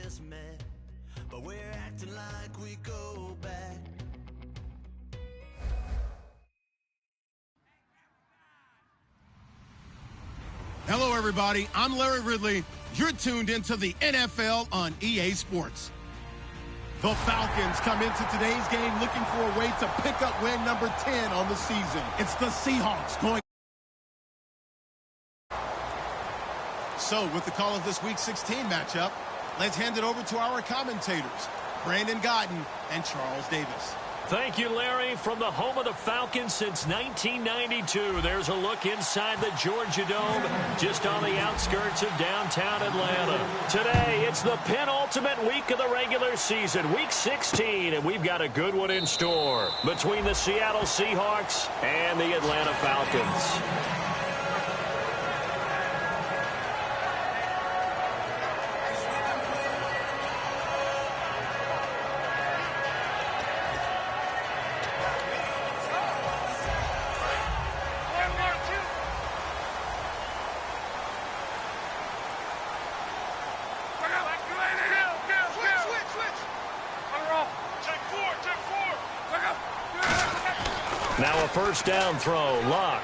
just met, but we're acting like we go back. Hello, everybody. I'm Larry Ridley. You're tuned into the NFL on EA Sports. The Falcons come into today's game looking for a way to pick up win number 10 on the season. It's the Seahawks going. So, with the call of this Week 16 matchup, let's hand it over to our commentators, Brandon Godden and Charles Davis. Thank you, Larry. From the home of the Falcons since 1992, there's a look inside the Georgia Dome, just on the outskirts of downtown Atlanta. Today, it's the penultimate week of the regular season, Week 16, and we've got a good one in store between the Seattle Seahawks and the Atlanta Falcons. Now a first down throw. Lock.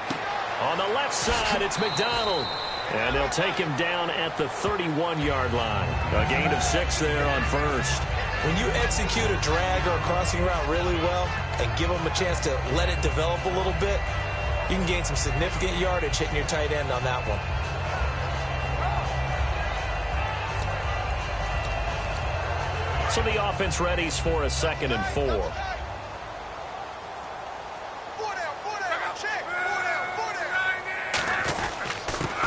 On the left side, it's McDonald. And they'll take him down at the 31-yard line. A gain of 6 there on first. When you execute a drag or a crossing route really well and give them a chance to let it develop a little bit, you can gain some significant yardage hitting your tight end on that one. So the offense readies for a 2nd and 4.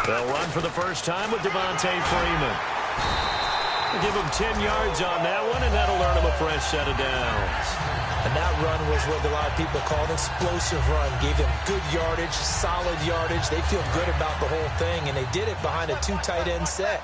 They'll run for the first time with Devontae Freeman. They'll give him 10 yards on that one, and that'll earn him a fresh set of downs. And that run was what a lot of people call an explosive run. Gave them good yardage, solid yardage. They feel good about the whole thing, and they did it behind a 2 tight end set.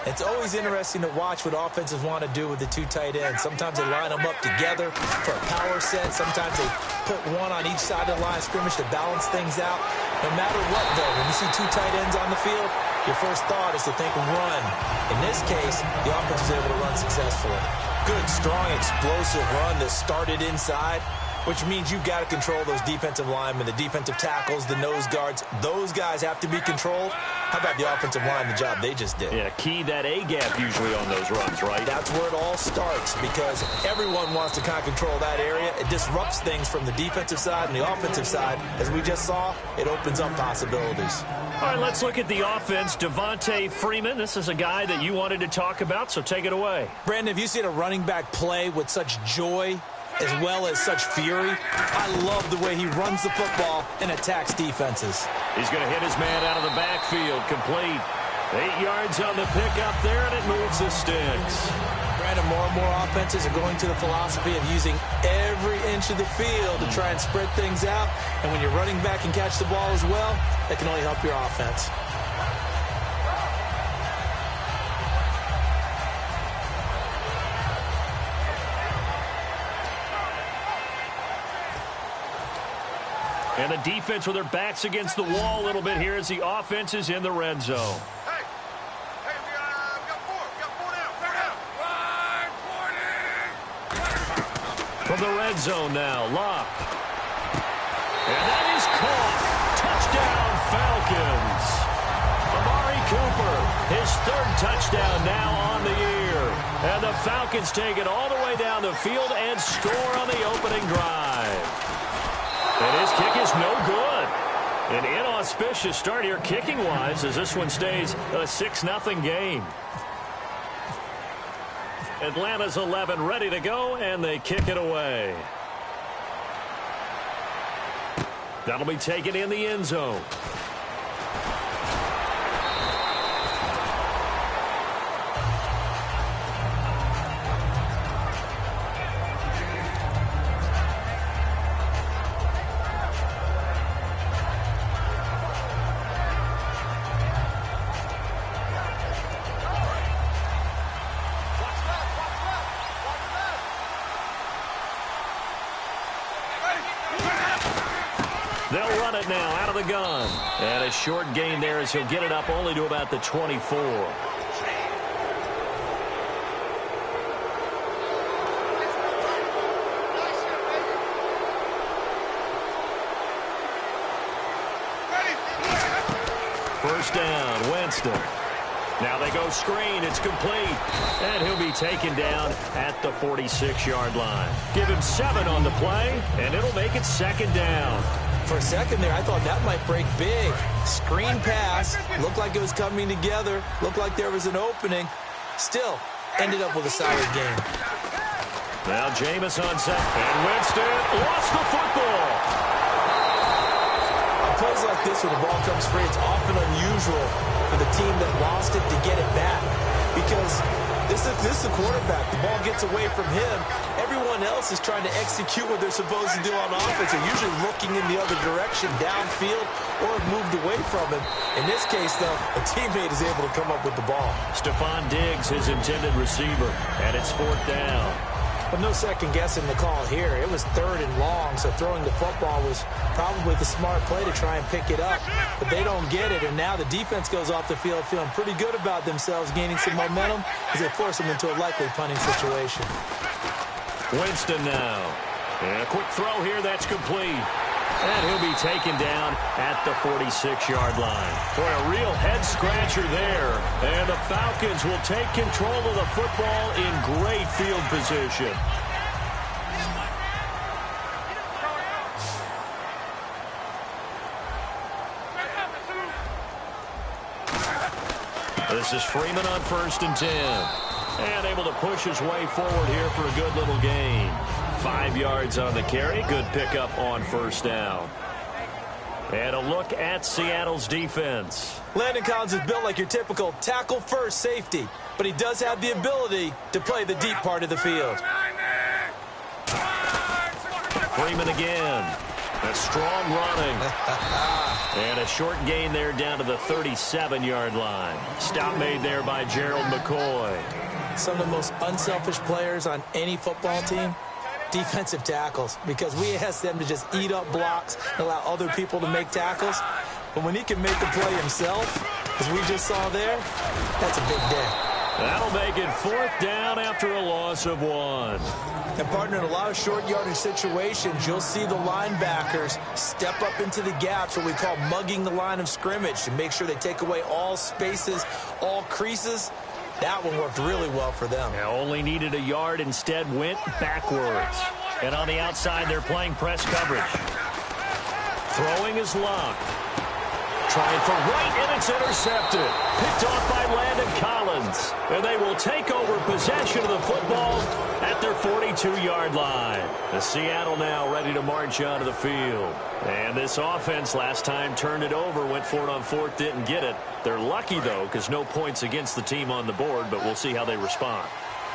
It's always interesting to watch what offenses want to do with the 2 tight ends. Sometimes they line them up together for a power set. Sometimes they put one on each side of the line of scrimmage to balance things out. No matter what, though, when you see 2 tight ends on the field, your first thought is to think run. In this case, the offense was able to run successfully. Good, strong, explosive run that started inside, which means you've got to control those defensive linemen, the defensive tackles, the nose guards. Those guys have to be controlled. How about the offensive line, the job they just did? Yeah, key that A-gap usually on those runs, right? That's where it all starts, because everyone wants to kind of control that area. It disrupts things from the defensive side and the offensive side. As we just saw, it opens up possibilities. All right, let's look at the offense. Devontae Freeman, this is a guy that you wanted to talk about, so take it away. Brandon, have you seen a running back play with such joy as well as such fury? I love the way he runs the football and attacks defenses. He's going to hit his man out of the backfield, complete. 8 yards on the pickup there, and it moves the sticks. Brandon, more and more offenses are going to the philosophy of using every inch of the field to try and spread things out. And when you're running back and catch the ball as well, that can only help your offense. And the defense with their backs against the wall a little bit here as the offense is in the red zone. We got 4 now. From the red zone now, Lock. And that is caught. Touchdown, Falcons. Amari Cooper, his 3rd touchdown now on the year. And the Falcons take it all the way down the field and score on the opening drive. And his kick is no good. An inauspicious start here kicking-wise as this one stays a 6-0 game. Atlanta's 11 ready to go, and they kick it away. That'll be taken in the end zone. They'll run it now out of the gun. And a short gain there as he'll get it up only to about the 24. First down, Winston. Now they go screen. It's complete. And he'll be taken down at the 46-yard line. Give him 7 on the play, and it'll make it second down. For a second there, I thought that might break big. Screen pass. Looked like it was coming together. Looked like there was an opening. Still, ended up with a solid game. Now Jameis on set. And Winston lost the football. On plays like this where the ball comes free, it's often unusual for the team that lost it to get it back. Because this is the quarterback. The ball gets away from him. Everyone else is trying to execute what they're supposed to do on offense. They're usually looking in the other direction, downfield, or moved away from him. In this case, though, a teammate is able to come up with the ball. Stephon Diggs, his intended receiver, and it's 4th down. But no second guessing the call here. It was 3rd and long, so throwing the football was probably the smart play to try and pick it up. But they don't get it, and now the defense goes off the field feeling pretty good about themselves, gaining some momentum as they force them into a likely punting situation. Winston now. And a quick throw here that's complete. And he'll be taken down at the 46-yard line. Boy, a real head-scratcher there. And the Falcons will take control of the football in great field position. This is Freeman on 1st and 10. And able to push his way forward here for a good little gain. 5 yards on the carry. Good pickup on 1st down. And a look at Seattle's defense. Landon Collins is built like your typical tackle-first safety, but he does have the ability to play the deep part of the field. Freeman again. A strong running. And a short gain there down to the 37-yard line. Stop made there by Gerald McCoy. Some of the most unselfish players on any football team, defensive tackles, because we ask them to just eat up blocks and allow other people to make tackles. But when he can make a play himself, as we just saw there, that's a big day. That'll make it 4th down after a loss of 1. And, partner, in a lot of short yardage situations, you'll see the linebackers step up into the gaps, what we call mugging the line of scrimmage, to make sure they take away all spaces, all creases. That one worked really well for them. Now only needed a yard, instead went backwards. And on the outside, they're playing press coverage. Throwing is Locke. Trying for right, and it's intercepted. Picked off by Landon Collins. And they will take over possession of the football at their 42-yard line. The Seattle now ready to march onto the field. And this offense last time turned it over, went for it on 4th, didn't get it. They're lucky, though, because no points against the team on the board, but we'll see how they respond.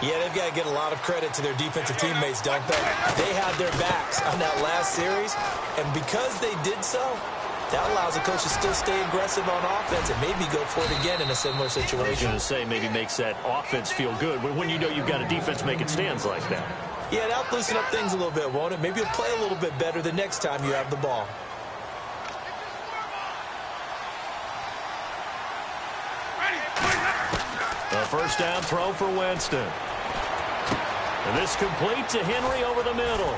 Yeah, they've got to get a lot of credit to their defensive teammates, don't they? They had their backs on that last series, and because they did so, that allows the coach to still stay aggressive on offense and maybe go for it again in a similar situation. I was going to say, maybe makes that offense feel good when you know you've got a defense making stands like that. Yeah, that'll loosen up things a little bit, won't it? Maybe you'll play a little bit better the next time you have the ball. A 1st down throw for Winston. And this complete to Henry over the middle.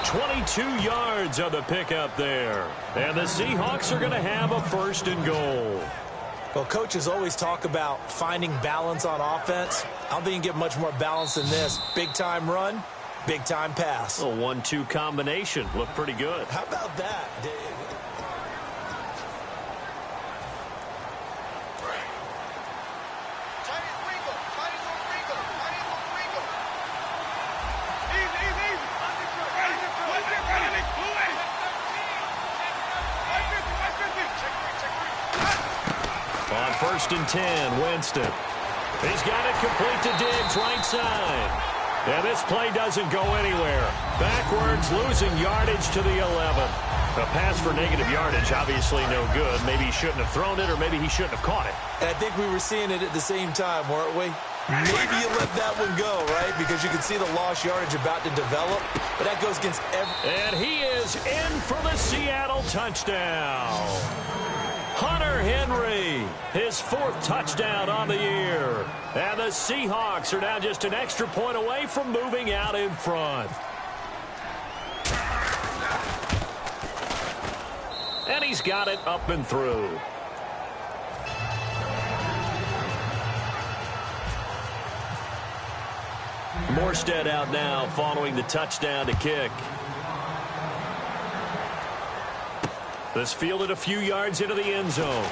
22 yards on the pickup there. And the Seahawks are going to have a 1st and goal. Well, coaches always talk about finding balance on offense. I don't think you can get much more balance than this. Big-time run, big-time pass. A 1-2 combination. Looked pretty good. How about that? On 1st and 10, Winston. He's got it complete to Diggs, right side. And this play doesn't go anywhere. Backwards, losing yardage to the 11. A pass for negative yardage, obviously no good. Maybe he shouldn't have thrown it, or maybe he shouldn't have caught it. And I think we were seeing it at the same time, weren't we? Maybe you let that one go, right? Because you can see the lost yardage about to develop. But that goes against every... And he is in for the Seattle touchdown. Hunter Henry, his 4th touchdown on the year. And the Seahawks are now just an extra point away from moving out in front. And And he's got it up and through. Morstead out now following the touchdown to kick. This fielded a few yards into the end zone.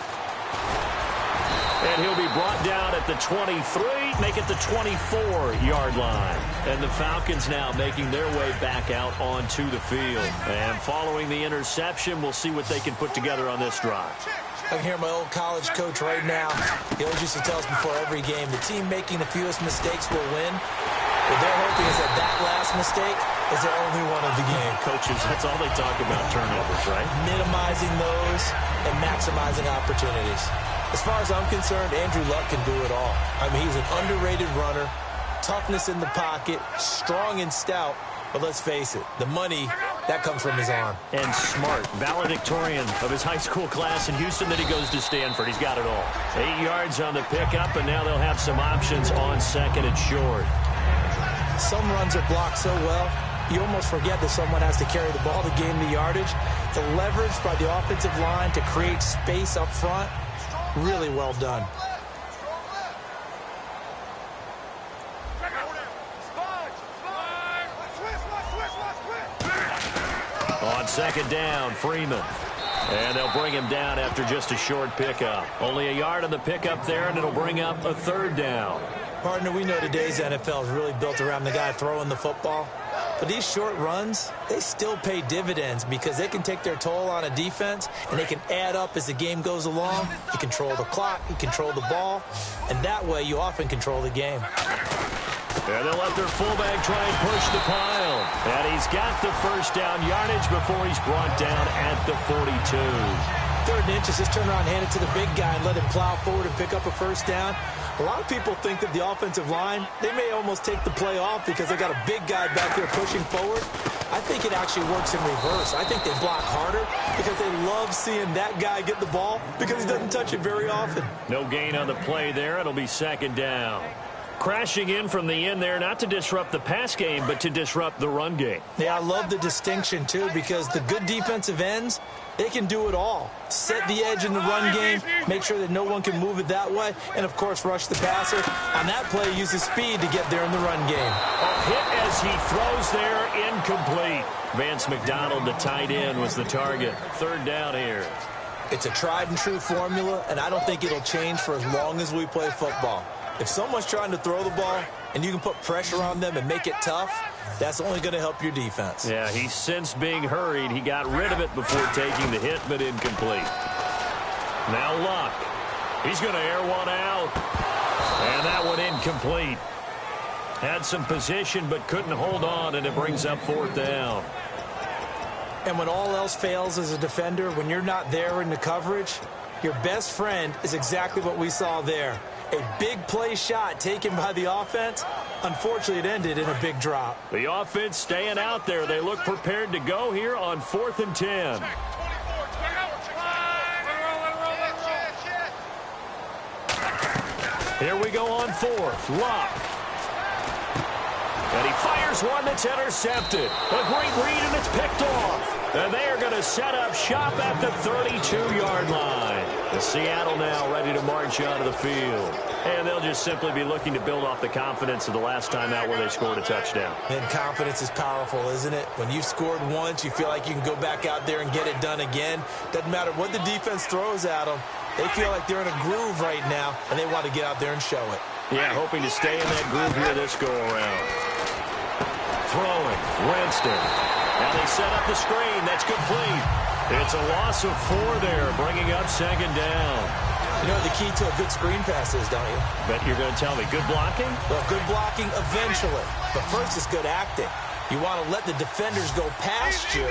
And he'll be brought down at the 23, make it the 24-yard line. And the Falcons now making their way back out onto the field. And following the interception, we'll see what they can put together on this drive. I can hear my old college coach right now. He always used to tell us before every game, the team making the fewest mistakes will win. What they're hoping is that last mistake is their only one of the game. Coaches, that's all they talk about, turnovers, right? Minimizing those and maximizing opportunities. As far as I'm concerned, Andrew Luck can do it all. I mean, he's an underrated runner, toughness in the pocket, strong and stout. But let's face it, the money, that comes from his arm. And smart, valedictorian of his high school class in Houston, then he goes to Stanford. He's got it all. 8 yards on the pickup, and now they'll have some options on second and short. Some runs are blocked so well, you almost forget that someone has to carry the ball to gain the yardage. The leverage by the offensive line to create space up front, really well done. On second down, Freeman. And they'll bring him down after just a short pickup. Only a yard on the pickup there, and it'll bring up a third down. Partner, we know today's NFL is really built around the guy throwing the football. But these short runs, they still pay dividends because they can take their toll on a defense, and they can add up as the game goes along. You control the clock, you control the ball, and that way you often control the game. And they'll let their fullback try and push the pile. And he's got the first down yardage before he's brought down at the 42. 3rd and inches, just turn around and hand it to the big guy and let him plow forward and pick up a first down. A lot of people think that the offensive line, they may almost take the play off because they got a big guy back there pushing forward. I think it actually works in reverse. I think they block harder because they love seeing that guy get the ball because he doesn't touch it very often. No gain on the play there. It'll be second down. Crashing in from the end there, not to disrupt the pass game, but to disrupt the run game. Yeah, I love the distinction, too, because the good defensive ends, they can do it all. Set the edge in the run game, make sure that no one can move it that way, and, of course, rush the passer. On that play, use his speed to get there in the run game. A hit as he throws there, incomplete. Vance McDonald, the tight end, was the target. 3rd down here. It's a tried-and-true formula, and I don't think it'll change for as long as we play football. If someone's trying to throw the ball and you can put pressure on them and make it tough, that's only going to help your defense. Yeah, he's since being hurried. He got rid of it before taking the hit, but incomplete. Now Luck. He's going to air one out. And that one incomplete. Had some position but couldn't hold on, and it brings up 4th down. And when all else fails as a defender, when you're not there in the coverage, your best friend is exactly what we saw there. A big play shot taken by the offense. Unfortunately, it ended in a big drop. The offense staying out there. They look prepared to go here on 4th and 10. Here we go on 4th. Luck. And he fires one that's intercepted. A great read, and it's picked off. And they are going to set up shop at the 32-yard line. And Seattle now ready to march onto the field. And they'll just simply be looking to build off the confidence of the last time out where they scored a touchdown. And confidence is powerful, isn't it? When you've scored once, you feel like you can go back out there and get it done again. Doesn't matter what the defense throws at them. They feel like they're in a groove right now, and they want to get out there and show it. Yeah, hoping to stay in that groove here this go-around. Throwing, Winston. Now they set up the screen. That's complete. It's a loss of 4 there, bringing up 2nd down. You know what the key to a good screen pass is, don't you? Bet you're going to tell me good blocking? Well, good blocking eventually. But first is good acting. You want to let the defenders go past you,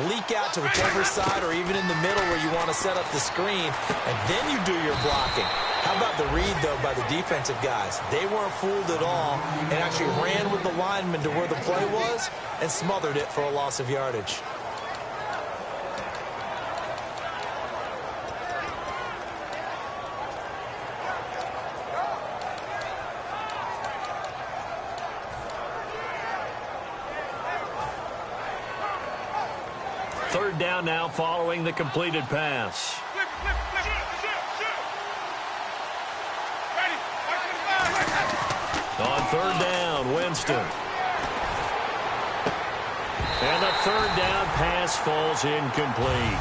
leak out to whichever side or even in the middle where you want to set up the screen, and then you do your blocking. How about the read, though, by the defensive guys? They weren't fooled at all and actually ran with the lineman to where the play was and smothered it for a loss of yardage. Third down now following the completed pass. On third down, Winston. And the third down pass falls incomplete.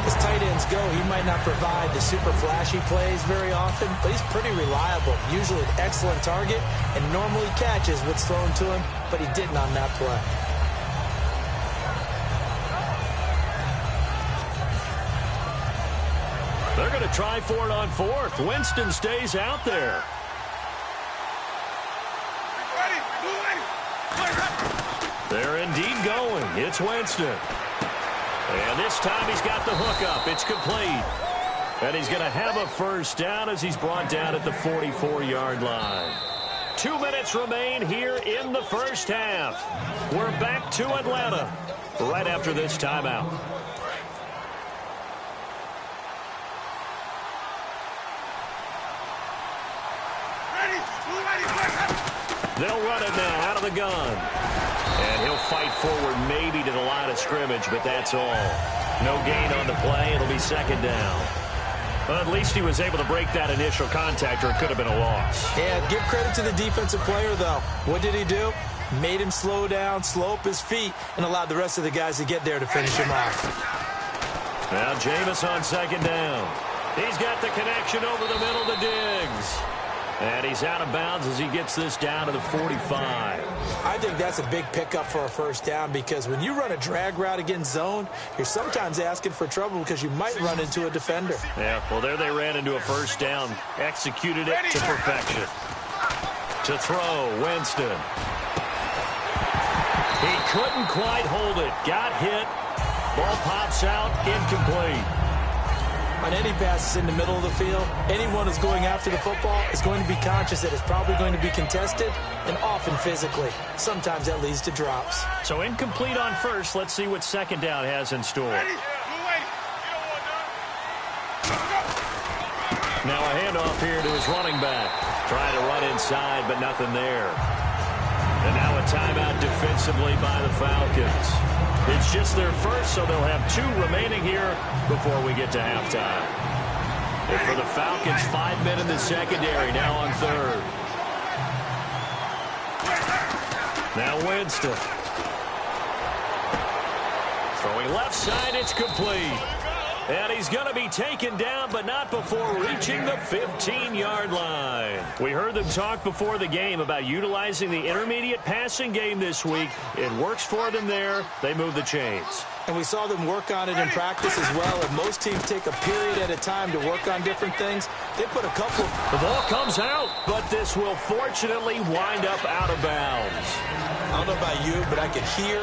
As tight ends go, he might not provide the super flashy plays very often, but he's pretty reliable. Usually an excellent target and normally catches what's thrown to him, but he didn't on that play. They're going to try for it on fourth. Winston stays out there. They're indeed going. It's Winston. And this time he's got the hook up. It's complete. And he's going to have a first down as he's brought down at the 44-yard line. 2 minutes remain here in the first half. We're back to Atlanta right after this timeout. They'll run it now out of the gun. And he'll fight forward maybe to the line of scrimmage, but that's all. No gain on the play. It'll be second down. Well, at least he was able to break that initial contact, or it could have been a loss. Yeah, give credit to the defensive player, though. What did he do? Made him slow down, slow up his feet, and allowed the rest of the guys to get there to finish him off. Now Jameis on second down. He's got the connection over the middle to Diggs. And he's out of bounds as he gets this down to the 45. I think that's a big pickup for a first down because when you run a drag route against zone, you're sometimes asking for trouble because you might run into a defender. Yeah, well, there they ran into a first down. Executed it to perfection. To throw, Winston. He couldn't quite hold it. Got hit. Ball pops out, incomplete. On any passes in the middle of the field, anyone who's going after the football is going to be conscious that it's probably going to be contested and often physically. Sometimes that leads to drops. So incomplete on first. Let's see what second down has in store. Now a handoff here to his running back. Trying to run inside, but nothing there. And now a timeout defensively by the Falcons. It's just their first, so they'll have 2 remaining here before we get to halftime. And for the Falcons, 5 men in the secondary, now on third. Now Winston. Throwing left side, it's complete. And he's going to be taken down, but not before reaching the 15-yard line. We heard them talk before the game about utilizing the intermediate passing game this week. It works for them there. They move the chains. And we saw them work on it in practice as well. And most teams take a period at a time to work on different things. They put a couple. The ball comes out, but this will fortunately wind up out of bounds. I don't know about you, but I could hear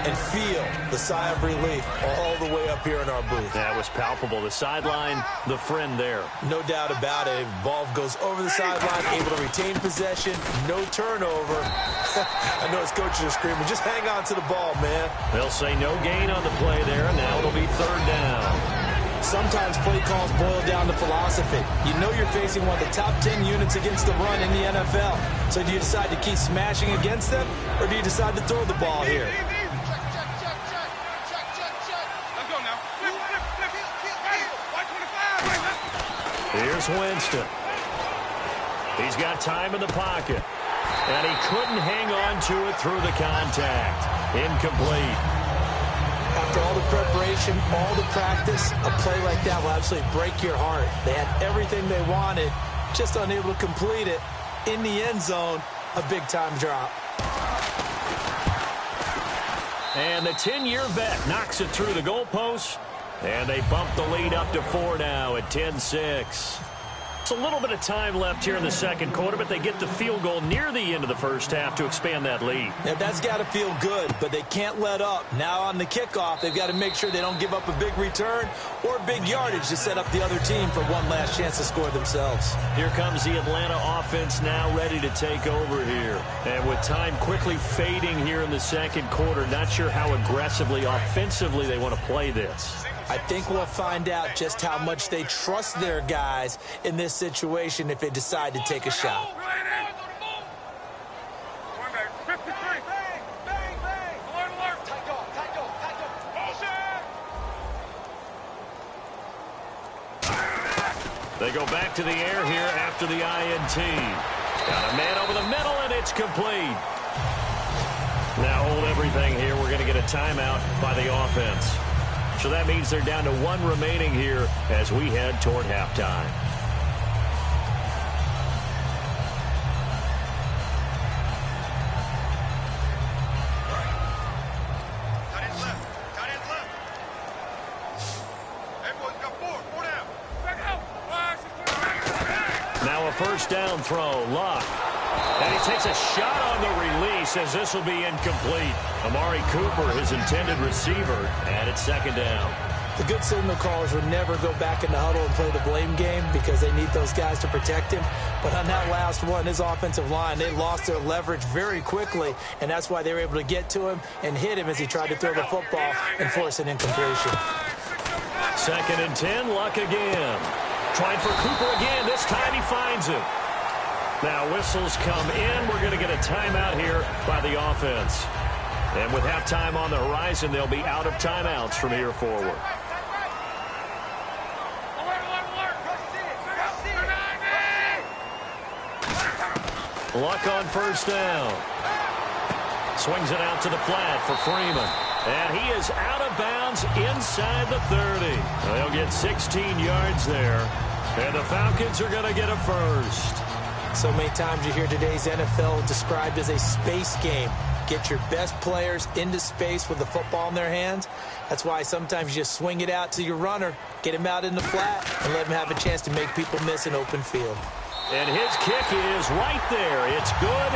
and feel the sigh of relief all the way up here in our booth. That was palpable. The sideline, the friend there. No doubt about it. Ball goes over the sideline, able to retain possession, no turnover. I know his coaches are screaming, just hang on to the ball, man. They'll say no gain on the play there, and now it'll be third down. Sometimes play calls boil down to philosophy. You know you're facing one of the top 10 units against the run in the NFL. So do you decide to keep smashing against them, or do you decide to throw the ball here? Here's Winston. He's got time in the pocket. And he couldn't hang on to it through the contact. Incomplete. After all the preparation, all the practice, a play like that will absolutely break your heart. They had everything they wanted, just unable to complete it. In the end zone, a big-time drop. And the 10-year vet knocks it through the goalpost. And they bump the lead up to 4 now at 10-6. It's a little bit of time left here in the second quarter, but they get the field goal near the end of the first half to expand that lead. Now, that's got to feel good, but they can't let up. Now on the kickoff, they've got to make sure they don't give up a big return or big yardage to set up the other team for one last chance to score themselves. Here comes the Atlanta offense now ready to take over here. And with time quickly fading here in the second quarter, not sure how aggressively, offensively they want to play this. I think we'll find out just how much they trust their guys in this situation if they decide to take a shot. They go back to the air here after the INT. Got a man over the middle, and it's complete. Now hold everything here. We're going to get a timeout by the offense. So that means they're down to one remaining here as we head toward halftime. Now a first down throw, Luck. And he takes a shot on the release as this will be incomplete. Amari Cooper, his intended receiver, and it's second down. The good signal callers would never go back in the huddle and play the blame game because they need those guys to protect him. But on that last one, his offensive line, they lost their leverage very quickly, and that's why they were able to get to him and hit him as he tried to throw the football and force an incompletion. Second and 10, Luck again. Trying for Cooper again. This time he finds it. Now whistles come in. We're going to get a timeout here by the offense. And with halftime on the horizon, they'll be out of timeouts from here forward. Luck on first down. Swings it out to the flat for Freeman. And he is out of bounds inside the 30. They'll get 16 yards there. And the Falcons are going to get a first. So many times you hear today's NFL described as a space game. Get your best players into space with the football in their hands. That's why sometimes you just swing it out to your runner, get him out in the flat, and let him have a chance to make people miss an open field. And his kick is right there. It's good.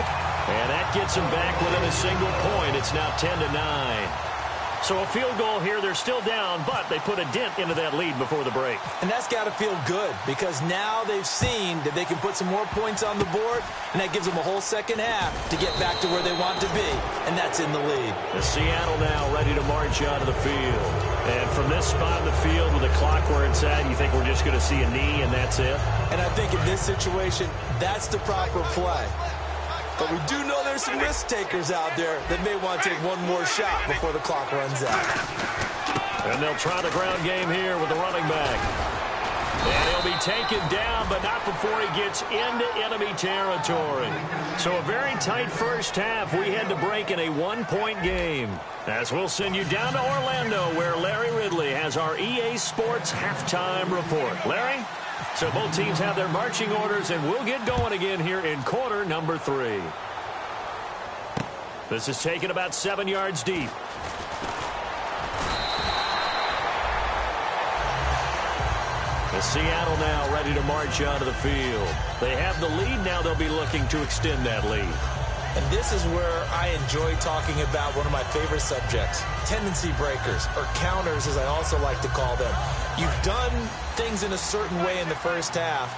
And that gets him back within a single point. It's now 10-9. So a field goal here. They're still down, but they put a dent into that lead before the break. And that's got to feel good because now they've seen that they can put some more points on the board, and that gives them a whole second half to get back to where they want to be, and that's in the lead. The Seattle now ready to march out of the field. And from this spot in the field with the clock where it's at, you think we're just going to see a knee and that's it? And I think in this situation, that's the proper play. But we do know there's some risk takers out there that may want to take one more shot before the clock runs out. And they'll try the ground game here with the running back. And he'll be taken down, but not before he gets into enemy territory. So a very tight first half. We had to break in a one-point game. As we'll send you down to Orlando, where Larry Ridley has our EA Sports halftime report. Larry? So both teams have their marching orders, and we'll get going again here in quarter number 3. This is taken about 7 yards deep. The Seattle now ready to march out of the field. They have the lead. Now they'll be looking to extend that lead. And this is where I enjoy talking about one of my favorite subjects, tendency breakers, or counters as I also like to call them. You've done things in a certain way in the first half,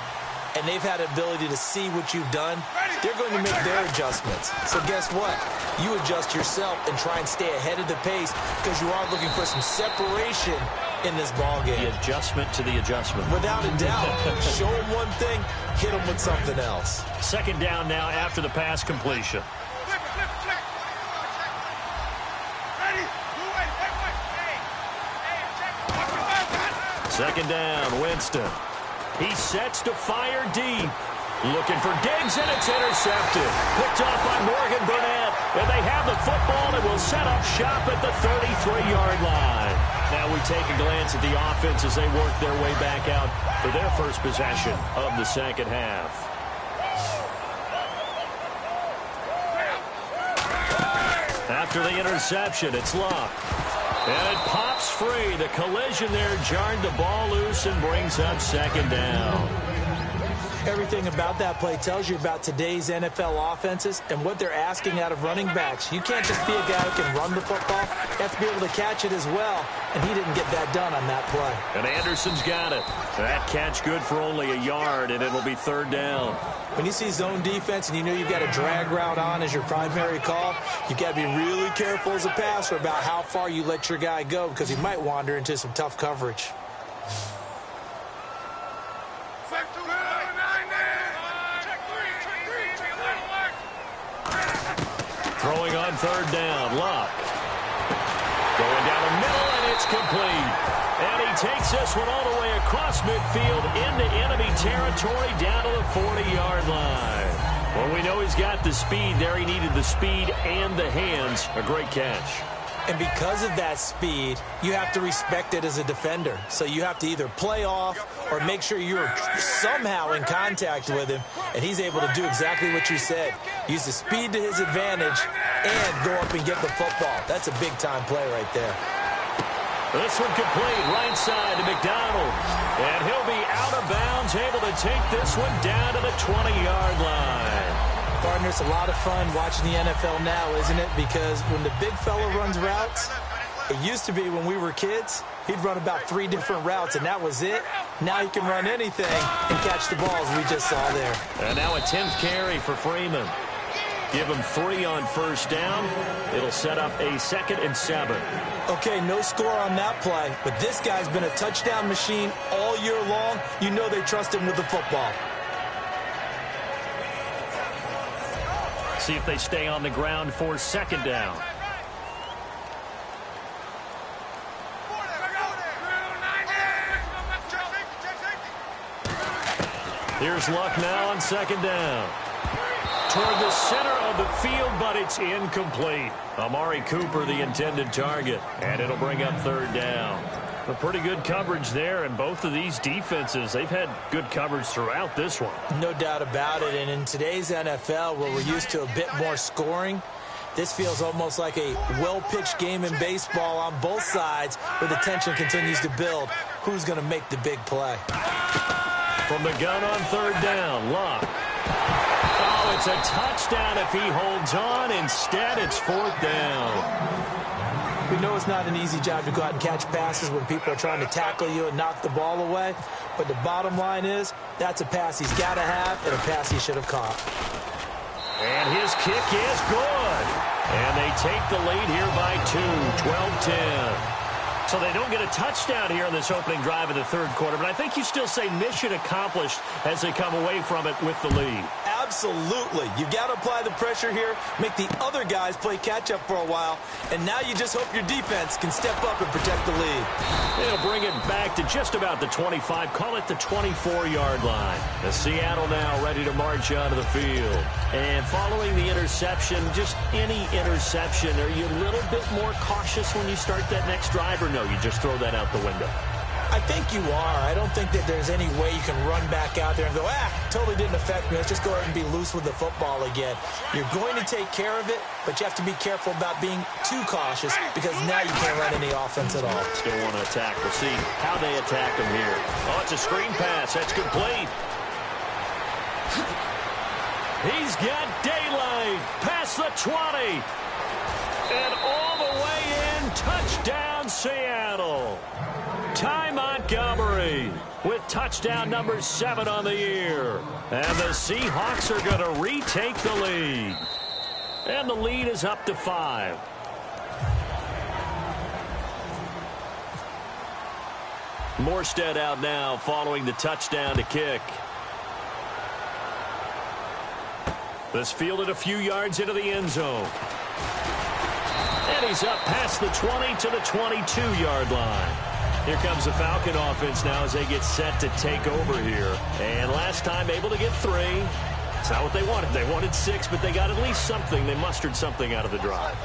and they've had the ability to see what you've done. They're going to make their adjustments. So guess what? You adjust yourself and try and stay ahead of the pace because you are looking for some separation in this ball game. The adjustment to the adjustment. Without a doubt. Show them one thing, hit them with something else. Second down now after the pass completion. Second down, Winston. He sets to fire deep. Looking for Diggs, and it's intercepted. Picked off by Morgan Burnett. And they have the football and will set up shop at the 33-yard line. Now we take a glance at the offense as they work their way back out for their first possession of the second half. After the interception, it's Luck. And it pops free. The collision there jarred the ball loose and brings up second down. Everything about that play tells you about today's NFL offenses and what they're asking out of running backs. You can't just be a guy who can run the football. You have to be able to catch it as well, and he didn't get that done on that play. And Anderson's got it. That catch good for only a yard, and it'll be third down. When you see zone defense and you know you've got a drag route on as your primary call, you've got to be really careful as a passer about how far you let your guy go because he might wander into some tough coverage. Throwing on third down, Luck. Going down the middle, and it's complete. And he takes this one all the way across midfield into enemy territory down to the 40-yard line. Well, we know he's got the speed there. He needed the speed and the hands. A great catch. And because of that speed, you have to respect it as a defender. So you have to either play off or make sure you're somehow in contact with him, and he's able to do exactly what you said. Use the speed to his advantage and go up and get the football. That's a big-time play right there. This one complete, right side to McDonald. And he'll be out of bounds, able to take this one down to the 20-yard line. Partner, it's a lot of fun watching the NFL now, isn't it? Because when the big fella runs routes, it used to be when we were kids, he'd run about 3 different routes, and that was it. Now he can run anything and catch the balls we just saw there. And now a 10th carry for Freeman. Give him 3 on first down. It'll set up a 2nd and 7. Okay, no score on that play, but this guy's been a touchdown machine all year long. You know they trust him with the football. See if they stay on the ground for 2nd down. Here's Luck now on 2nd down. Toward the center of the field, but it's incomplete. Amari Cooper, the intended target, and it'll bring up 3rd down. A pretty good coverage there, and both of these defenses, they've had good coverage throughout this one. No doubt about it, and in today's NFL, where we're used to a bit more scoring, this feels almost like a well-pitched game in baseball on both sides, where the tension continues to build. Who's going to make the big play? From the gun on 3rd down, Luck. Oh, it's a touchdown if he holds on. Instead, it's 4th down. We know it's not an easy job to go out and catch passes when people are trying to tackle you and knock the ball away. But the bottom line is, that's a pass he's got to have and a pass he should have caught. And his kick is good. And they take the lead here by 2, 12-10. So they don't get a touchdown here in this opening drive of the 3rd quarter, but I think you still say mission accomplished as they come away from it with the lead. Absolutely. You've got to apply the pressure here, make the other guys play catch-up for a while, and now you just hope your defense can step up and protect the lead. They'll bring it back to just about the 25, call it the 24-yard line. The Seattle now ready to march onto the field. And following the interception, just any interception, are you a little bit more cautious when you start that next drive, or no, you just throw that out the window? I think you are. I don't think that there's any way you can run back out there and go, totally didn't affect me. Let's just go ahead and be loose with the football again. You're going to take care of it, but you have to be careful about being too cautious because now you can't run any offense at all. Still want to attack. We'll see how they attack them here. Oh, it's a screen pass. That's complete. He's got daylight past the 20. And all the way in, touchdown Seattle. Ty Montgomery with touchdown number 7 on the year. And the Seahawks are going to retake the lead. And the lead is up to 5. Morstead out now following the touchdown to kick. This fielded a few yards into the end zone. And he's up past the 20 to the 22-yard line. Here comes the Falcon offense now as they get set to take over here. And last time able to get 3. It's not what they wanted. They wanted 6, but they got at least something. They mustered something out of the drive.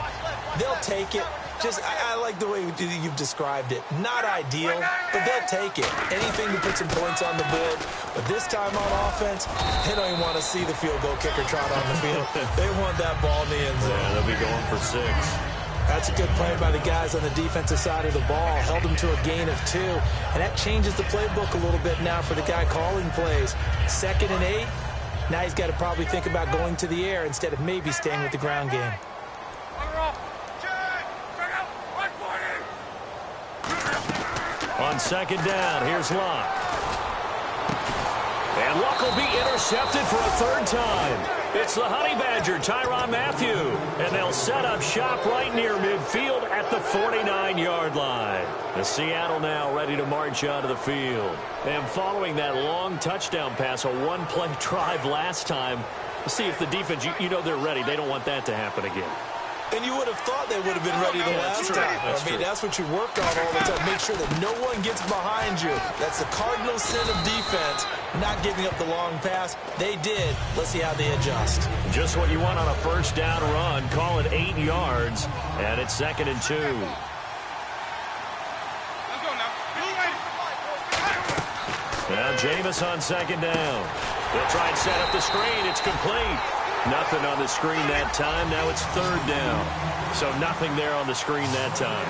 They'll take it. I like the way you've described it. Not ideal, but they'll take it. Anything to put some points on the board. But this time on offense, they don't even want to see the field goal kicker trot on the field. They want that ball in the end zone. Yeah, they'll be going for 6. That's a good play by the guys on the defensive side of the ball. Held them to a gain of 2. And that changes the playbook a little bit now for the guy calling plays. 2nd and 8. Now he's got to probably think about going to the air instead of maybe staying with the ground game. On 2nd down, here's Luck. And Luck will be intercepted for a 3rd time. It's the Honey Badger, Tyrann Mathieu. And they'll set up shop right near midfield at the 49-yard line. The Seattle now ready to march onto the field. And following that long touchdown pass, a 1-play drive last time, see if the defense, you know they're ready. They don't want that to happen again. And you would have thought they would have been ready the last time. That's what you work on all the time. Make sure that no one gets behind you. That's the cardinal sin of defense, not giving up the long pass. They did. Let's see how they adjust. Just what you want on a first down run. Call it 8 yards, and it's 2nd and 2. Let's go now. Now Jameis on 2nd down. They'll try and set up the screen. It's complete. Nothing on the screen that time. Now it's 3rd down. So nothing there on the screen that time.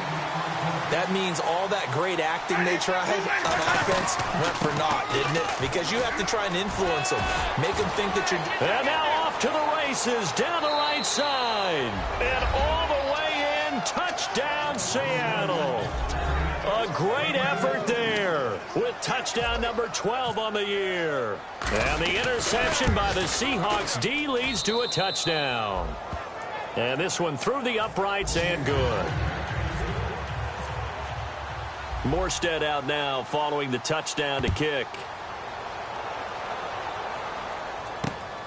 That means all that great acting they tried on offense went for naught, didn't it? Because you have to try and influence them. Make them think that you're... And now off to the races down the right side. And all the way in. Touchdown, Seattle. A great effort there with touchdown number 12 on the year. And the interception by the Seahawks D leads to a touchdown. And this one through the uprights and good. Morstead out now following the touchdown to kick.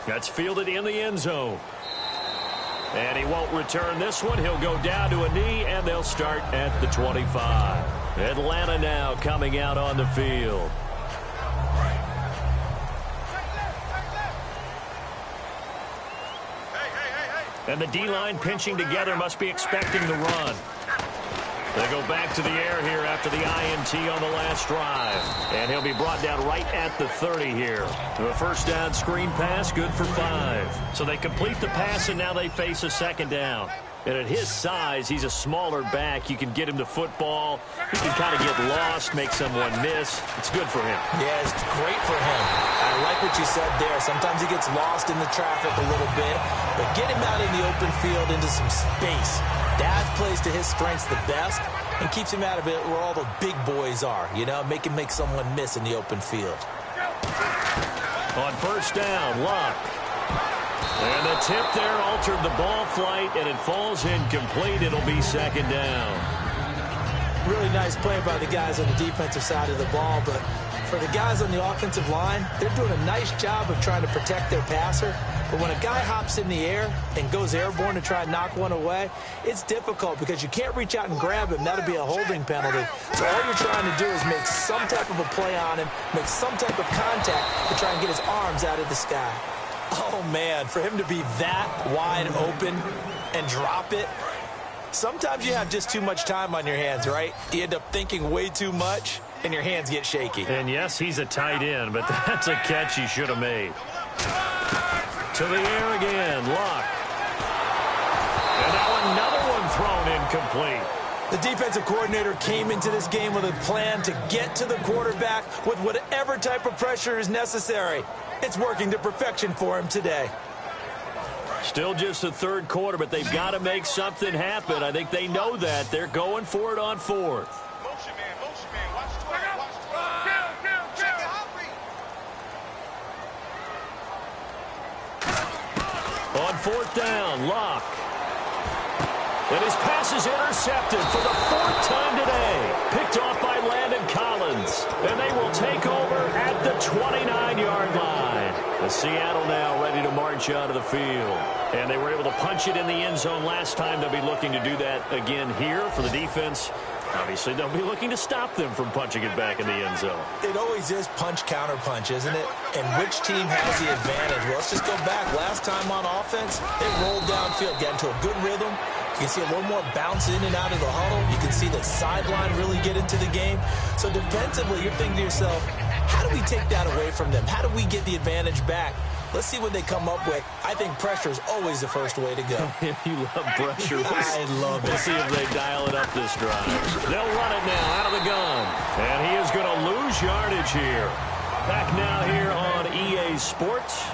That's fielded in the end zone. And he won't return this one. He'll go down to a knee, and they'll start at the 25. Atlanta now coming out on the field. And the D-line pinching together, must be expecting the run. They go back to the air here after the INT on the last drive. And he'll be brought down right at the 30 here. A first down screen pass, good for 5. So they complete the pass, and now they face a 2nd down. And at his size, he's a smaller back. You can get him the football. He can kind of get lost, make someone miss. It's good for him. Yeah, it's great for him. I like what you said there. Sometimes he gets lost in the traffic a little bit. But get him out in the open field into some space. That plays to his strengths the best and keeps him out of it where all the big boys are. You know, make him make someone miss in the open field. On first down, Luck. And the tip there altered the ball flight, and it falls incomplete. It'll be 2nd down. Really nice play by the guys on the defensive side of the ball, but for the guys on the offensive line, they're doing a nice job of trying to protect their passer. But when a guy hops in the air and goes airborne to try and knock one away, it's difficult because you can't reach out and grab him. That'll be a holding penalty. So all you're trying to do is make some type of a play on him, make some type of contact to try and get his arms out of the sky. Oh, man, for him to be that wide open and drop it, sometimes you have just too much time on your hands, right? You end up thinking way too much, and your hands get shaky. And, yes, he's a tight end, but that's a catch he should have made. To the air again, Luck. And now another one thrown incomplete. The defensive coordinator came into this game with a plan to get to the quarterback with whatever type of pressure is necessary. It's working to perfection for him today. Still just the 3rd quarter, but they've got to make something happen. I think they know that. They're going for it on 4th. Motion man, watch 12, watch 12. On 4th down, Luck. And his pass is intercepted for the 4th time today. Picked off by Landon Collins. And they will take over at the 29-yard line. The Seattle now ready to march out of the field. And they were able to punch it in the end zone last time. They'll be looking to do that again here for the defense. Obviously, they'll be looking to stop them from punching it back in the end zone. It always is punch-counter-punch, isn't it? And which team has the advantage? Well, let's just go back. Last time on offense, they rolled downfield, got into a good rhythm. You can see a little more bounce in and out of the huddle. You can see the sideline really get into the game. So defensively, you're thinking to yourself, how do we take that away from them? How do we get the advantage back? Let's see what they come up with. I think pressure is always the first way to go. You love pressure. I love it. We'll see if they dial it up this drive. They'll run it now out of the gun. And he is going to lose yardage here. Back now here on EA Sports.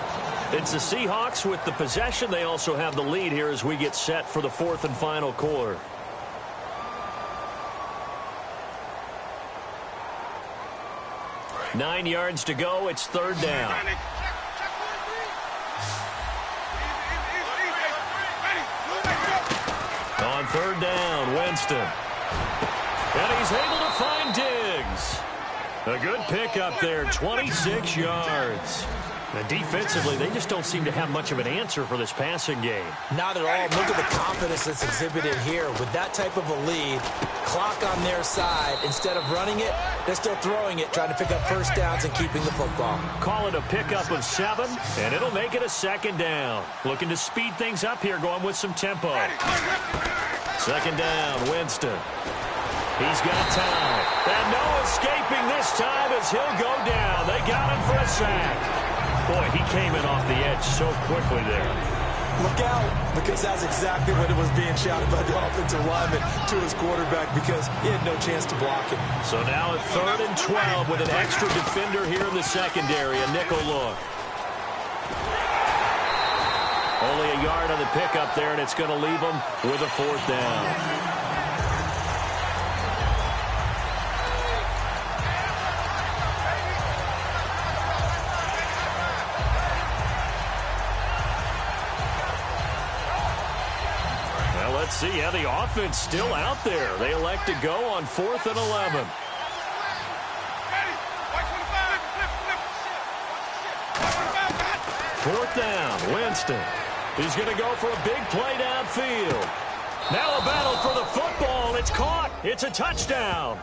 It's the Seahawks with the possession. They also have the lead here as we get set for the 4th and final quarter. Nine yards to go. It's 3rd down. On 3rd down, Winston. And he's able to find Diggs. A good pickup there, 26 yards. And defensively, they just don't seem to have much of an answer for this passing game. Not at all. Look at the confidence that's exhibited here. With that type of a lead, clock on their side, instead of running it, they're still throwing it, trying to pick up first downs and keeping the football. Call it a pickup of 7, and it'll make it a 2nd down. Looking to speed things up here, going with some tempo. 2nd down, Winston. He's got time. And no escaping this time as he'll go down. They got him for a sack. Boy, he came in off the edge so quickly there. Look out, because that's exactly what it was being shouted by the offensive lineman to his quarterback, because he had no chance to block him. So now at 3rd and 12 with an extra defender here in the secondary, a nickel look. Only a yard on the pickup there, and it's going to leave him with a 4th down. Let's see how the offense still out there. They elect to go on 4th and 11. Fourth down, Winston. He's going to go for a big play downfield. Now a battle for the football. It's caught. It's a touchdown.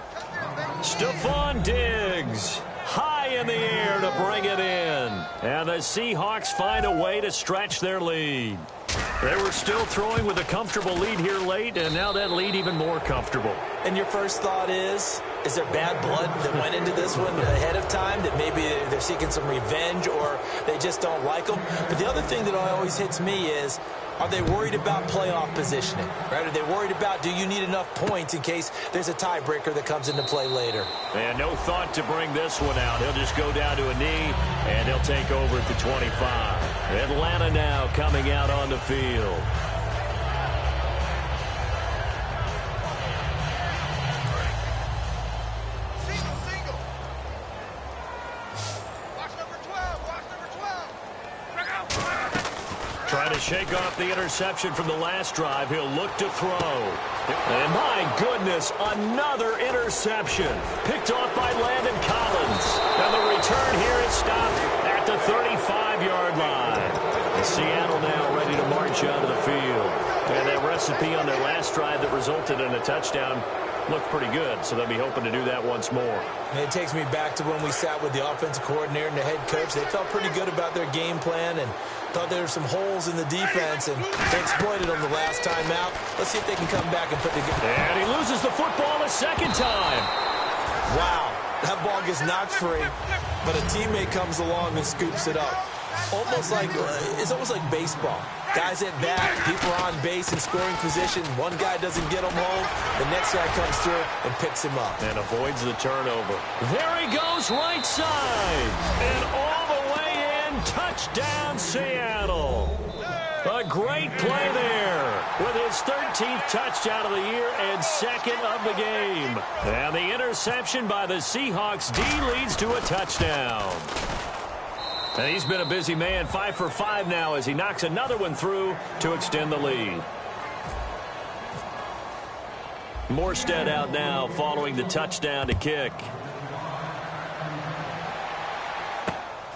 Stephon Diggs high in the air to bring it in. And the Seahawks find a way to stretch their lead. They were still throwing with a comfortable lead here late, and now that lead even more comfortable. And your first thought is there bad blood that went into this one ahead of time, that maybe they're seeking some revenge or they just don't like them? But the other thing that always hits me is, are they worried about playoff positioning? Right? Are they worried about, do you need enough points in case there's a tiebreaker that comes into play later? And no thought to bring this one out. He'll just go down to a knee, and he'll take over at the 25. Atlanta now coming out on the field. Trying to shake off the interception from the last drive. He'll look to throw. And my goodness, another interception. Picked off by Landon Collins. And the return here is stopped at the 35-yard line. And Seattle now ready to march out of the field. And that recipe on their last drive that resulted in a touchdown looked pretty good, so they'll be hoping to do that once more. And it takes me back to when we sat with the offensive coordinator and the head coach. They felt pretty good about their game plan and thought there were some holes in the defense, and they exploited them the last time out. Let's see if they can come back and put together. And he loses the football a 2nd time. Wow, that ball gets knocked free, but a teammate comes along and scoops it up. It's almost like baseball. Guys at bat, people are on base in scoring position. One guy doesn't get him home. The next guy comes through and picks him up. And avoids the turnover. There he goes right side. And all the way in. Touchdown, Seattle. A great play there with his 13th touchdown of the year and 2nd of the game. And the interception by the Seahawks D leads to a touchdown. And he's been a busy man, 5 for 5 now as he knocks another one through to extend the lead. Morstead out now following the touchdown to kick.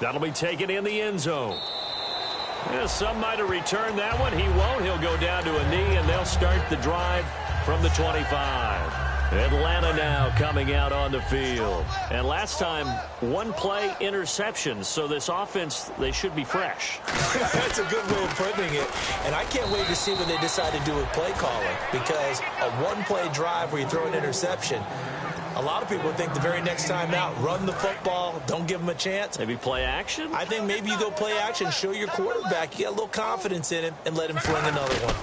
That'll be taken in the end zone. Yeah, some might have returned that one. He won't. He'll go down to a knee, and they'll start the drive from the 25. Atlanta now coming out on the field. And last time, 1-play interception. So this offense, they should be fresh. That's a good way of putting it. And I can't wait to see what they decide to do with play calling. Because a 1-play drive where you throw an interception, a lot of people think the very next time out, run the football, don't give them a chance. Maybe play action? I think maybe you go play action, show your quarterback you got a little confidence in him, and let him fling another one.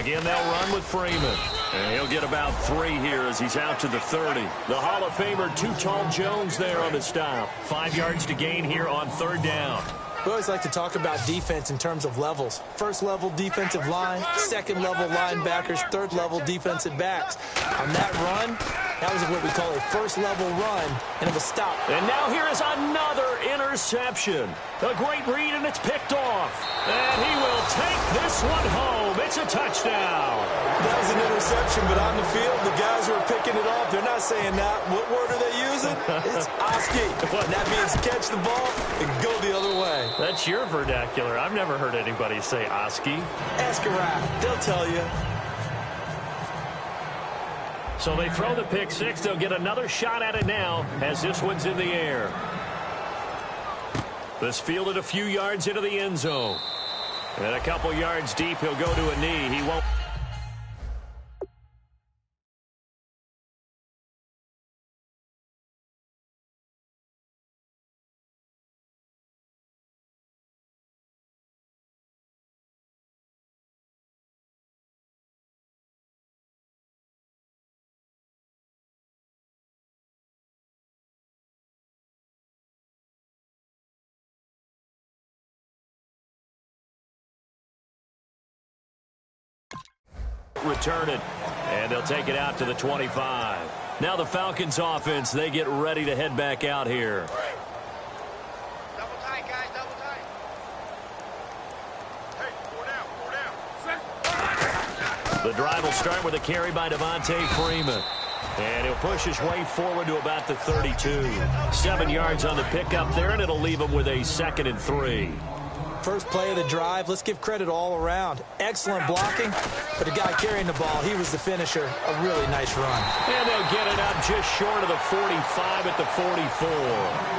Again, they'll run with Freeman. And he'll get about 3 here as he's out to the 30. The Hall of Famer, Too Tall Jones there on the stop. 5 yards to gain here on 3rd down. We always like to talk about defense in terms of levels. 1st level defensive line, 2nd level linebackers, 3rd level defensive backs. On that run, That was what we call a first-level run, and it was stopped. And now here is another interception. A great read, and it's picked off. And he will take this one home. It's a touchdown. That was an interception, but on the field, the guys who are picking it off, they're not saying that. What word are they using? It's Oski. And that means catch the ball and go the other way. That's your vernacular. I've never heard anybody say Oski. Ask around. They'll tell you. So they throw the pick six. They'll get another shot at it now as this one's in the air. This fielded a few yards into the end zone. And a couple yards deep, he'll go to a knee. He won't. Return it, and they'll take it out to the 25. Now the Falcons offense, they get ready to head back out here. Double tight, guys, double tight. Hey, 4 down, 4 down. The drive will start with a carry by Devontae Freeman. And he'll push his way forward to about the 32. 7 yards on the pickup there, and it'll leave him with a 2nd and 3. First play of the drive, let's give credit all around. Excellent blocking, but the guy carrying the ball, he was the finisher. A really nice run. And they'll get it up just short of the 45 at the 44.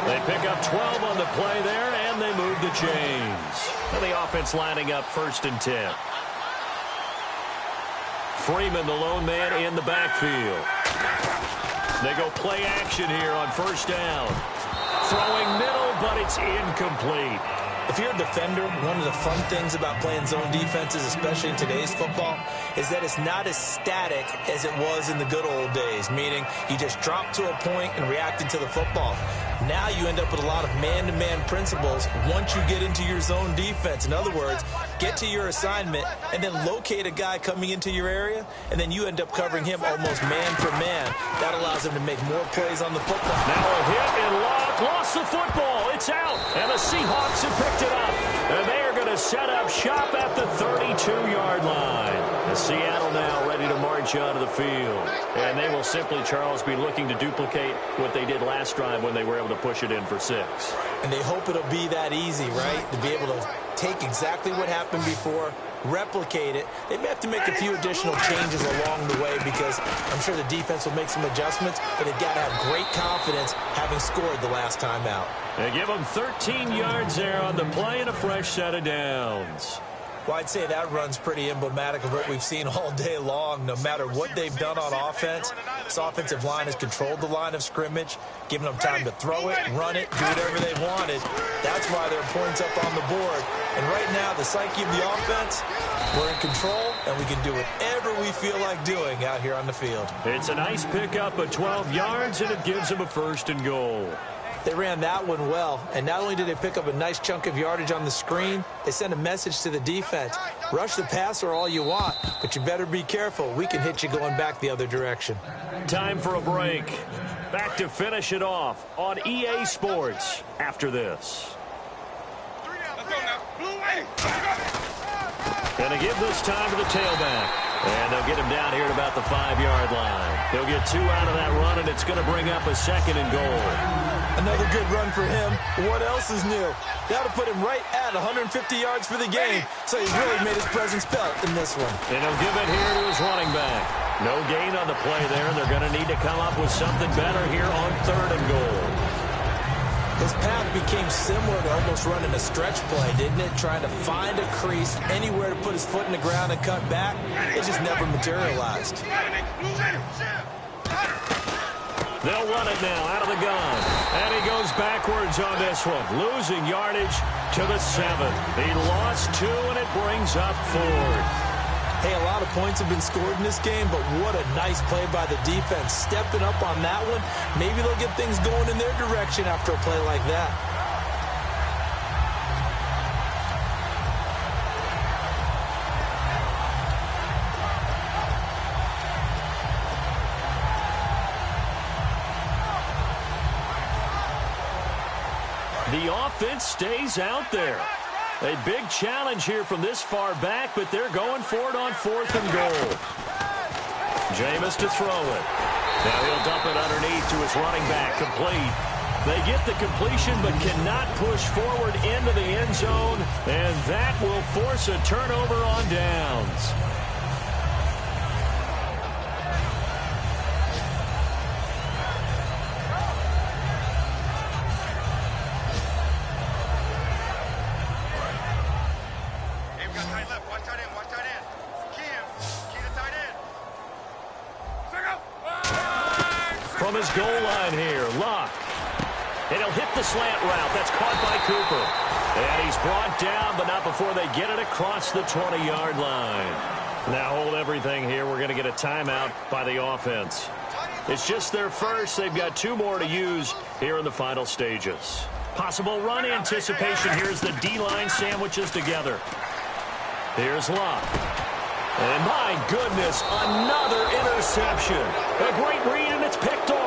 They pick up 12 on the play there, and they move the chains. And the offense lining up 1st and 10. Freeman, the lone man in the backfield. They go play action here on 1st down. Throwing middle, but it's incomplete. If you're a defender, one of the fun things about playing zone defenses, especially in today's football, is that it's not as static as it was in the good old days, meaning you just drop to a point and reacted to the football. Now you end up with a lot of man-to-man principles once you get into your zone defense. In other words, get to your assignment and then locate a guy coming into your area, and then you end up covering him almost man for man. That allows him to make more plays on the football. Now a hit and Locke lost the football. It's out, and the Seahawks have picked it up. And they are going to set up shop at the 32-yard line. And Seattle now ready to march onto the field. And they will simply, Charles, be looking to duplicate what they did last drive when they were able to push it in for 6. And they hope it'll be that easy, right? To be able to take exactly what happened before, replicate it. They may have to make a few additional changes along the way because I'm sure the defense will make some adjustments, but they've got to have great confidence having scored the last time out. They give them 13 yards there on the play and a fresh set of downs. Well, I'd say that run's pretty emblematic of what we've seen all day long. No matter what they've done on offense, this offensive line has controlled the line of scrimmage, giving them time to throw it, run it, do whatever they wanted. That's why there are points up on the board. And right now, the psyche of the offense, we're in control, and we can do whatever we feel like doing out here on the field. It's a nice pickup of 12 yards, and it gives them a 1st and goal. They ran that one well, and not only did they pick up a nice chunk of yardage on the screen, they sent a message to the defense. Rush the passer all you want, but you better be careful. We can hit you going back the other direction. Time for a break. Back to finish it off on EA Sports after this. Let's go now. Blue way. Going to give this time to the tailback. And they'll get him down here at about the 5-yard line. They'll get 2 out of that run, and it's going to bring up a 2nd and goal. Another good run for him. What else is new? That'll put him right at 150 yards for the game, so he's really made his presence felt in this one. And he'll give it here to his running back. No gain on the play there. They're going to need to come up with something better here on 3rd and goal. His path became similar to almost running a stretch play, didn't it? Trying to find a crease, anywhere to put his foot in the ground and cut back. It just never materialized. They'll run it now out of the gun. And he goes backwards on this one. Losing yardage to the 7. He lost 2, and it brings up 4th. Hey, a lot of points have been scored in this game, but what a nice play by the defense. Stepping up on that one. Maybe they'll get things going in their direction after a play like that. The offense stays out there. A big challenge here from this far back, but they're going for it on 4th and goal. Jameis to throw it. Now he'll dump it underneath to his running back, complete. They get the completion but cannot push forward into the end zone, and that will force a turnover on downs. From his goal line here, Luck. And he'll hit the slant route. That's caught by Cooper. And he's brought down, but not before they get it across the 20-yard line. Now hold everything here. We're going to get a timeout by the offense. It's just their first. They've got 2 more to use here in the final stages. Possible run anticipation. Here's the D-line sandwiches together. Here's Luck. And my goodness, another interception. A great read, and it's picked off.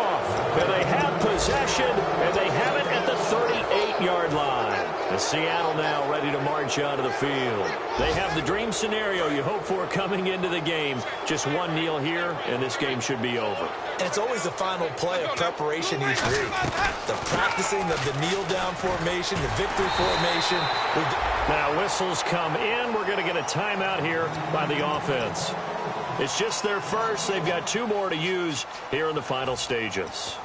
And they have possession, and they have it at the 38-yard line. And Seattle now ready to march out of the field. They have the dream scenario you hope for coming into the game. Just one kneel here, and this game should be over. And it's always the final play of preparation each week. The practicing of the kneel-down formation, the victory formation. Now whistles come in. We're going to get a timeout here by the offense. It's just their first. They've got 2 more to use here in the final stages.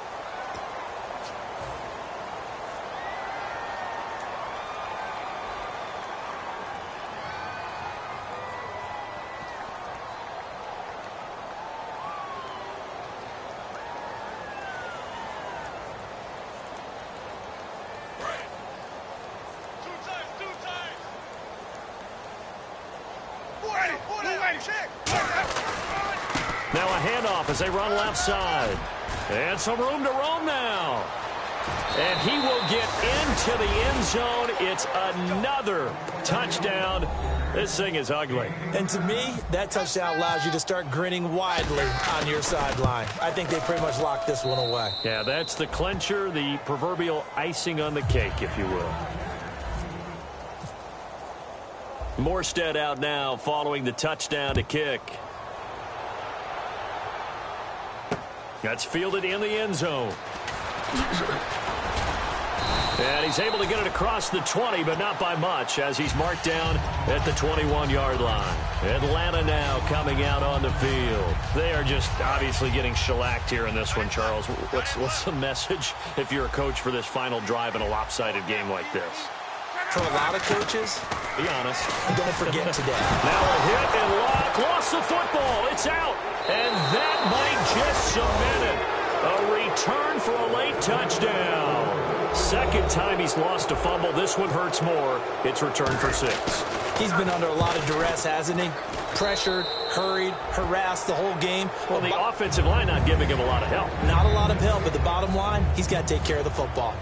Now a handoff as they run left side. And some room to roam now. And he will get into the end zone. It's another touchdown. This thing is ugly. And to me, that touchdown allows you to start grinning widely on your sideline. I think they pretty much locked this one away. Yeah, that's the clincher, the proverbial icing on the cake, if you will. Morstead out now following the touchdown to kick. That's fielded in the end zone. And he's able to get it across the 20, but not by much, as he's marked down at the 21-yard line. Atlanta now coming out on the field. They are just obviously getting shellacked here in this one, Charles. What's the message if you're a coach for this final drive in a lopsided game like this? For a lot of coaches, be honest, don't forget today. Now a hit and Locke lost the football. It's out. And that might just cement it. A return for a late touchdown. Second time he's lost a fumble. This one hurts more. It's returned for 6. He's been under a lot of duress, hasn't he? Pressured, hurried, harassed the whole game. Well, the offensive line not giving him a lot of help. Not a lot of help, but the bottom line, he's got to take care of the football.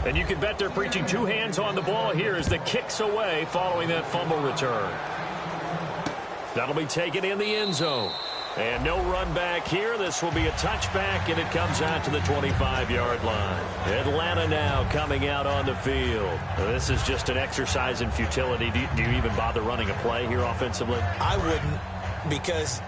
And you can bet they're preaching 2 hands on the ball here as the kick's away following that fumble return. That'll be taken in the end zone. And no run back here. This will be a touchback, and it comes out to the 25-yard line. Atlanta now coming out on the field. This is just an exercise in futility. Do you even bother running a play here offensively? I wouldn't, because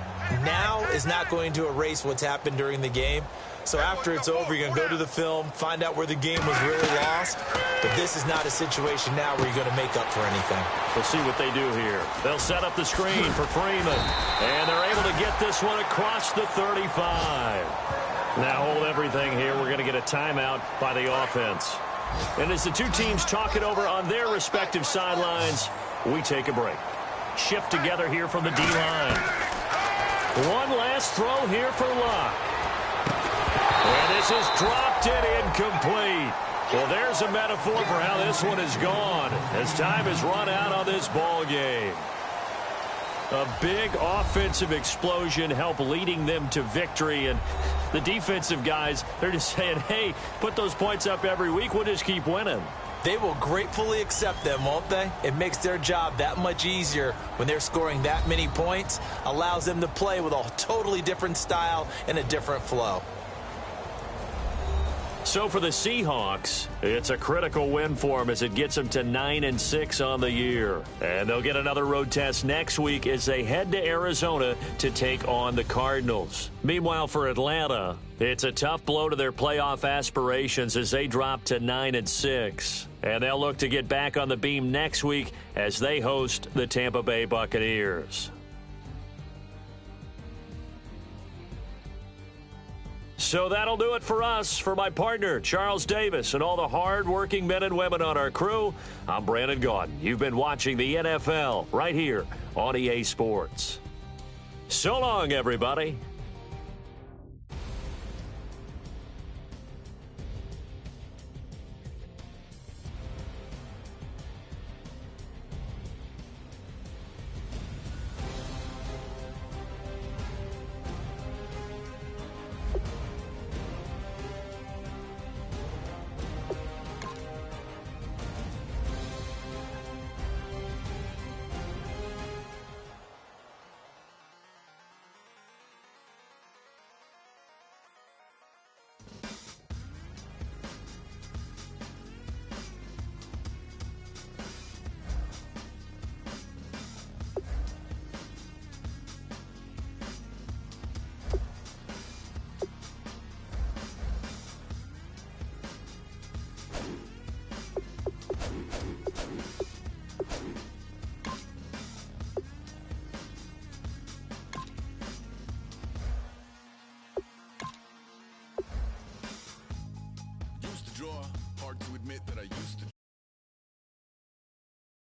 now is not going to erase what's happened during the game. So after it's over, you're going to go to the film, find out where the game was really lost. But this is not a situation now where you're going to make up for anything. We'll see what they do here. They'll set up the screen for Freeman. And they're able to get this one across the 35. Now hold everything here. We're going to get a timeout by the offense. And as the 2 teams talk it over on their respective sidelines, we take a break. Shift together here from the D-line. One last throw here for Luck. And this is dropped and incomplete. Well, there's a metaphor for how this one is gone as time has run out on this ball game. A big offensive explosion helped leading them to victory. And the defensive guys, they're just saying, hey, put those points up every week. We'll just keep winning. They will gratefully accept them, won't they? It makes their job that much easier when they're scoring that many points. Allows them to play with a totally different style and a different flow. So for the Seahawks, it's a critical win for them as it gets them to 9-6 on the year. And they'll get another road test next week as they head to Arizona to take on the Cardinals. Meanwhile, for Atlanta, it's a tough blow to their playoff aspirations as they drop to 9-6. And they'll look to get back on the beam next week as they host the Tampa Bay Buccaneers. So that'll do it for us. For my partner, Charles Davis, and all the hard-working men and women on our crew, I'm Brandon Gaudin. You've been watching the NFL right here on EA Sports. So long, everybody. Hard to admit that I